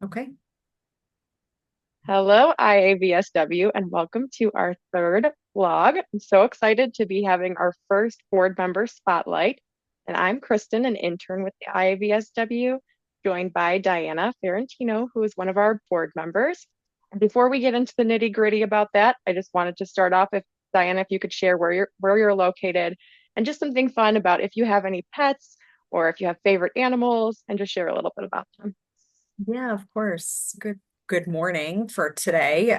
Okay. Hello, IAVSW, and welcome to our third vlog. I'm so excited to be having our first board member spotlight. And I'm Kristen, an intern with the IAVSW, joined by Diana Ferrantino, who is one of our board members. And before we get into the nitty-gritty about that, I just wanted to start off if Diana, if you could share where you're located and just something fun about if you have any pets or if you have favorite animals, and just share a little bit about them. Yeah, of course. Good morning for today.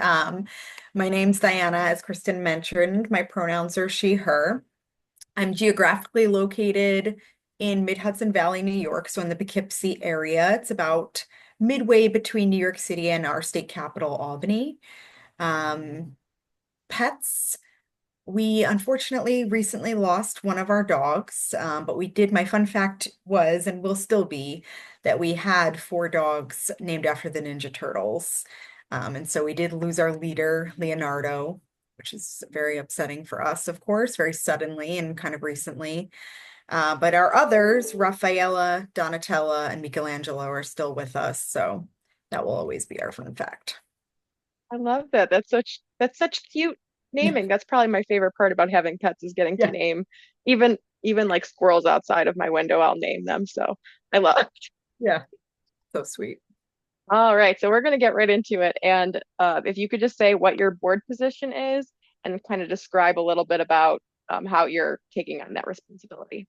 My name's Diana, as Kristen mentioned. My pronouns are she, her. I'm geographically located in Mid-Hudson Valley, New York, so in the Poughkeepsie area. It's about midway between New York City and our state capital, Albany. Um, Pets. We unfortunately recently lost one of our dogs, but we did. My fun fact was, and will still be, that we had four dogs named after the Ninja Turtles. And so we did lose our leader, Leonardo, which is very upsetting for us, of course, very suddenly and kind of recently. But our others, Raffaella, Donatella, and Michelangelo, are still with us. So that will always be our fun fact. I love that. That's such cute naming. That's probably my favorite part about having pets is getting to Yeah. name even like squirrels outside of my window, I'll name them. So I love it. Yeah. So sweet. All right, so we're gonna get right into it. And if you could just say what your board position is and kind of describe a little bit about how you're taking on that responsibility.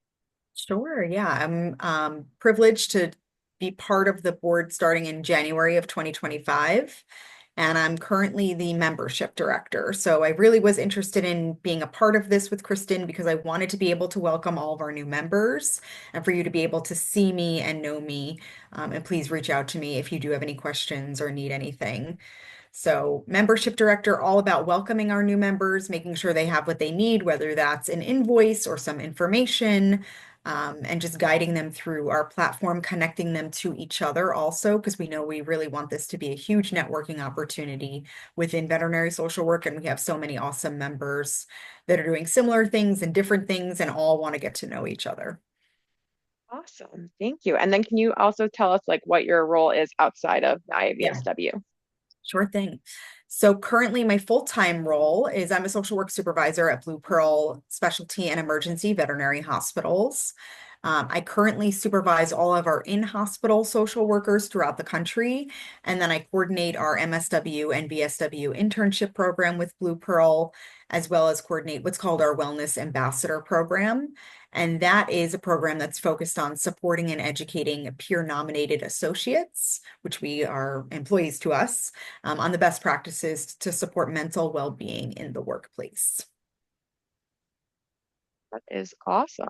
Sure, yeah. I'm privileged to be part of the board starting in January of 2025, and I'm currently the membership director. So I really was interested in being a part of this with Kristen because I wanted to be able to welcome all of our new members and for you to be able to see me and know me. And please reach out to me if you do have any questions or need anything. So, membership director, all about welcoming our new members, making sure they have what they need, whether that's an invoice or some information, and just guiding them through our platform, connecting them to each other also, because we know we really want this to be a huge networking opportunity within veterinary social work. And we have so many awesome members that are doing similar things and different things and all want to get to know each other. Awesome. Thank you. And then can you also tell us like what your role is outside of the Yeah. IAVSW? Sure thing. So currently my full-time role is I'm a social work supervisor at Blue Pearl Specialty and Emergency Veterinary Hospitals. I currently supervise all of our in-hospital social workers throughout the country, and then I coordinate our MSW and VSW internship program with Blue Pearl, as well as coordinate what's called our Wellness Ambassador program. And that is a program that's focused on supporting and educating peer-nominated associates, which we are employees to us on the best practices to support mental well-being in the workplace. That is awesome.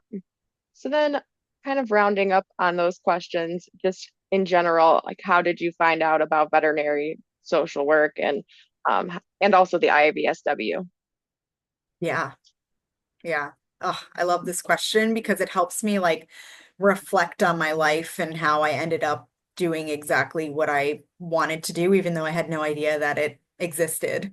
So then kind of rounding up on those questions, just in general, like how did you find out about veterinary social work and also the IAVSW? Yeah, yeah. Oh, I love this question because it helps me like reflect on my life and how I ended up doing exactly what I wanted to do, even though I had no idea that it existed.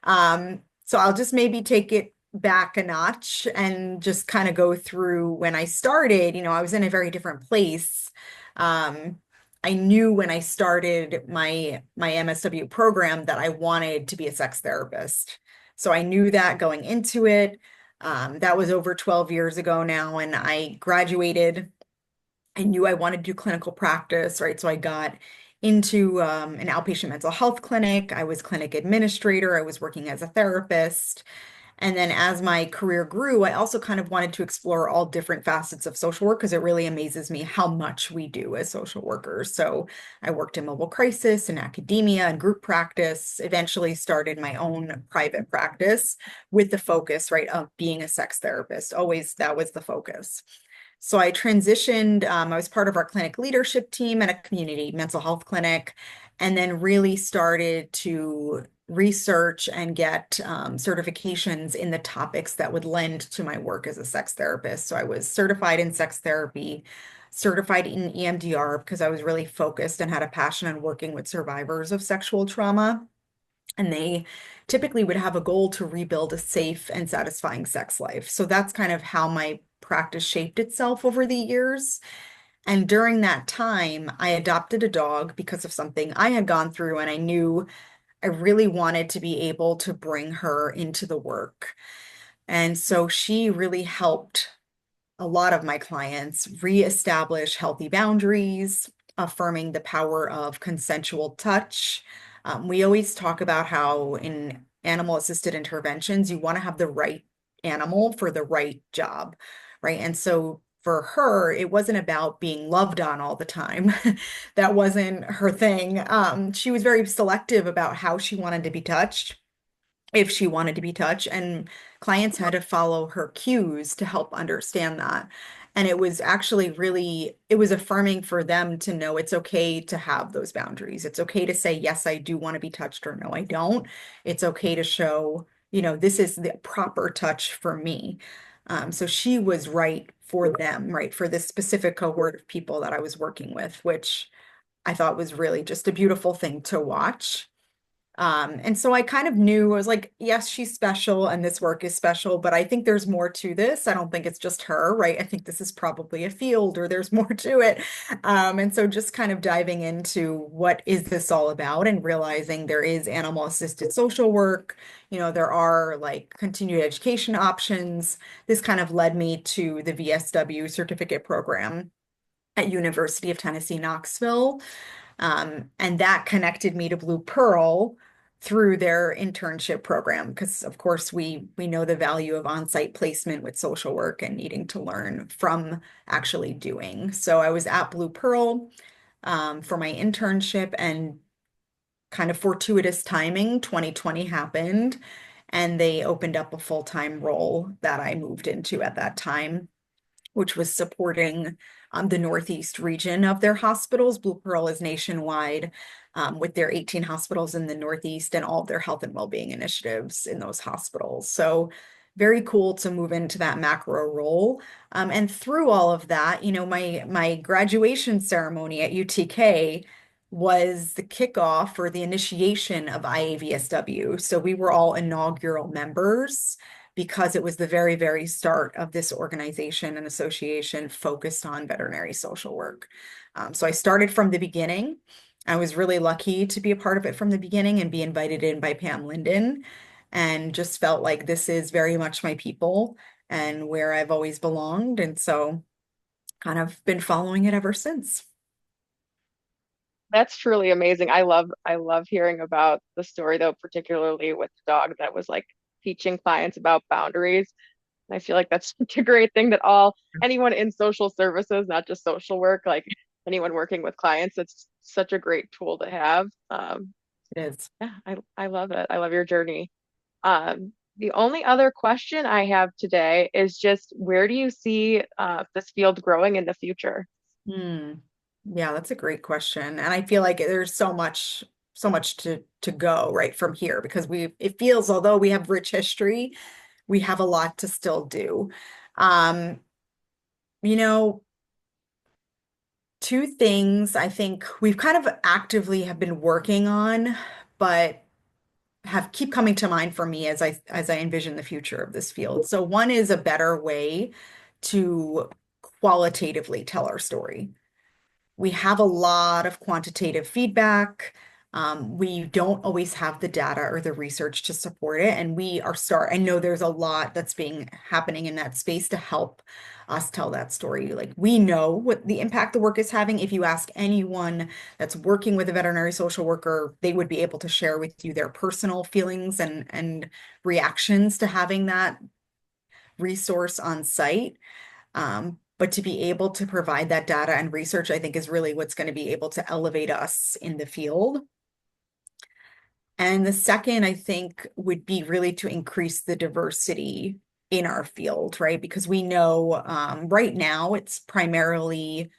So I'll just maybe take it back a notch and just kind of go through when I started. I was in a very different place. Um, I knew when I started my MSW program that I wanted to be a sex therapist. So I knew that going into it. That was over 12 years ago now, and I graduated. I knew I wanted to do clinical practice, right? So I got into an outpatient mental health clinic. I was clinic administrator. I was working as a therapist. And then as my career grew, I also kind of wanted to explore all different facets of social work because it really amazes me how much we do as social workers. So I worked in mobile crisis and academia and group practice, eventually started my own private practice with the focus, right, of being a sex therapist. Always that was the focus. So I transitioned, I was part of our clinic leadership team at a community mental health clinic, and then really started to research and get certifications in the topics that would lend to my work as a sex therapist. So I was certified in sex therapy, certified in EMDR because I was really focused and had a passion on working with survivors of sexual trauma. And they typically would have a goal to rebuild a safe and satisfying sex life. So that's kind of how my practice shaped itself over the years. And during that time, I adopted a dog because of something I had gone through, and I knew I really wanted to be able to bring her into the work. And so she really helped a lot of my clients reestablish healthy boundaries, affirming the power of consensual touch. We always talk about how in animal assisted interventions, you want to have the right animal for the right job, right? And so for her, it wasn't about being loved on all the time. That wasn't her thing. She was very selective about how she wanted to be touched, if she wanted to be touched, and clients had to follow her cues to help understand that. And it was actually really, it was affirming for them to know it's okay to have those boundaries. It's okay to say, yes, I do want to be touched, or no, I don't. It's okay to show, this is the proper touch for me. So she was right for them, right, for this specific cohort of people that I was working with, which I thought was really just a beautiful thing to watch. And so I kind of knew, I was like, yes, she's special and this work is special, but I think there's more to this. I don't think it's just her, right? I think this is probably a field or there's more to it. And so just kind of diving into what is this all about and realizing there is animal assisted social work, there are like continued education options. This kind of led me to the VSW certificate program at University of Tennessee, Knoxville. And that connected me to Blue Pearl through their internship program, because of course we know the value of on-site placement with social work and needing to learn from actually doing. So I was at Blue Pearl for my internship, and kind of fortuitous timing, 2020 happened, and they opened up a full-time role that I moved into at that time, which was supporting the Northeast region of their hospitals. Blue Pearl is nationwide, with their 18 hospitals in the Northeast and all of their health and well-being initiatives in those hospitals. So very cool to move into that macro role. And through all of that, my graduation ceremony at UTK was the kickoff or the initiation of IAVSW. So we were all inaugural members because it was the very, very start of this organization and association focused on veterinary social work. So I started from the beginning. I was really lucky to be a part of it from the beginning and be invited in by Pam Linden, and just felt like this is very much my people and where I've always belonged. And so kind of been following it ever since. That's truly amazing. I love hearing about the story though, particularly with the dog that was like teaching clients about boundaries. And I feel like that's such a great thing that all anyone in social services, not just social work, like anyone working with clients, it's such a great tool to have. It is. Yeah, I love it. I love your journey. The only other question I have today is just where do you see this field growing in the future? Hmm. Yeah, that's a great question. And I feel like there's so much to go right from here, because it feels, although we have rich history, we have a lot to still do. Um, you know, two things I think we've kind of actively have been working on, but have keep coming to mind for me as I envision the future of this field. So one is a better way to qualitatively tell our story. We have a lot of quantitative feedback. We don't always have the data or the research to support it. And I know there's a lot that's being happening in that space to help us tell that story. Like, we know what the impact the work is having. If you ask anyone that's working with a veterinary social worker, they would be able to share with you their personal feelings and reactions to having that resource on site. But to be able to provide that data and research, I think, is really what's going to be able to elevate us in the field. And the second, I think, would be really to increase the diversity in our field, right? Because we know right now it's primarily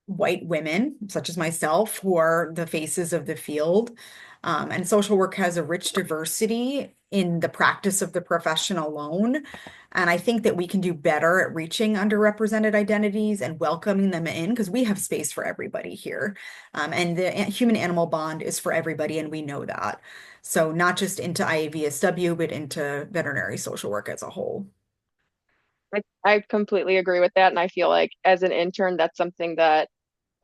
white women, such as myself, who are the faces of the field. And social work has a rich diversity in the practice of the profession alone. And I think that we can do better at reaching underrepresented identities and welcoming them in, because we have space for everybody here. And the human animal bond is for everybody, and we know that. So not just into IAVSW, but into veterinary social work as a whole. I completely agree with that. And I feel like as an intern, that's something that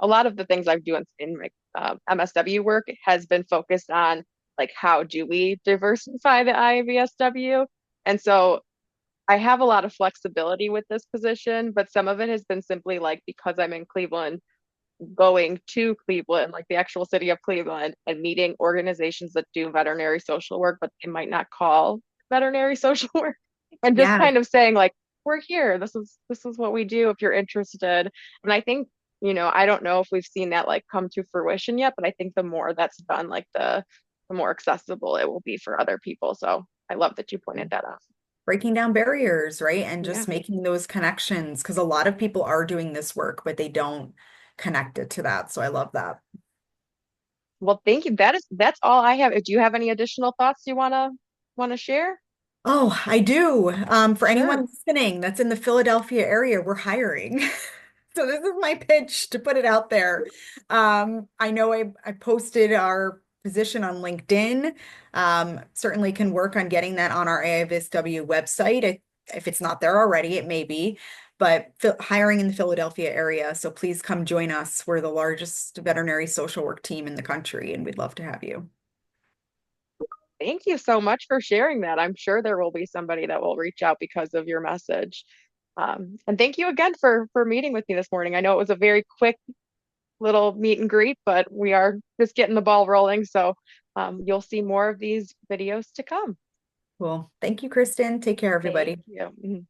a lot of the things I've doing in my MSW work has been focused on like how do we diversify the IVSW? And so I have a lot of flexibility with this position, but some of it has been simply like because I'm in Cleveland, going to Cleveland, like the actual city of Cleveland, and meeting organizations that do veterinary social work, but they might not call veterinary social work, and just Yeah, kind of saying like, we're here. This is what we do if you're interested. And I think, I don't know if we've seen that like come to fruition yet, but I think the more that's done, like the more accessible it will be for other people. So I love that you pointed that out. breaking down barriers, right? And Yeah. just making those connections because a lot of people are doing this work, but they don't connect it to that. So I love that. Well, thank you. That's all I have. Do you have any additional thoughts you wanna share? Oh, I do. For Sure. anyone listening that's in the Philadelphia area, we're hiring. So this is my pitch to put it out there. I know I posted our position on LinkedIn. Certainly can work on getting that on our AIVSW website. If it's not there already, it may be. But hiring in the Philadelphia area. So please come join us. We're the largest veterinary social work team in the country, and we'd love to have you. Thank you so much for sharing that. I'm sure there will be somebody that will reach out because of your message. And thank you again for meeting with me this morning. I know it was a very quick little meet and greet, but we are just getting the ball rolling. So you'll see more of these videos to come. Cool. Thank you, Kristen. Take care, Thank everybody. you.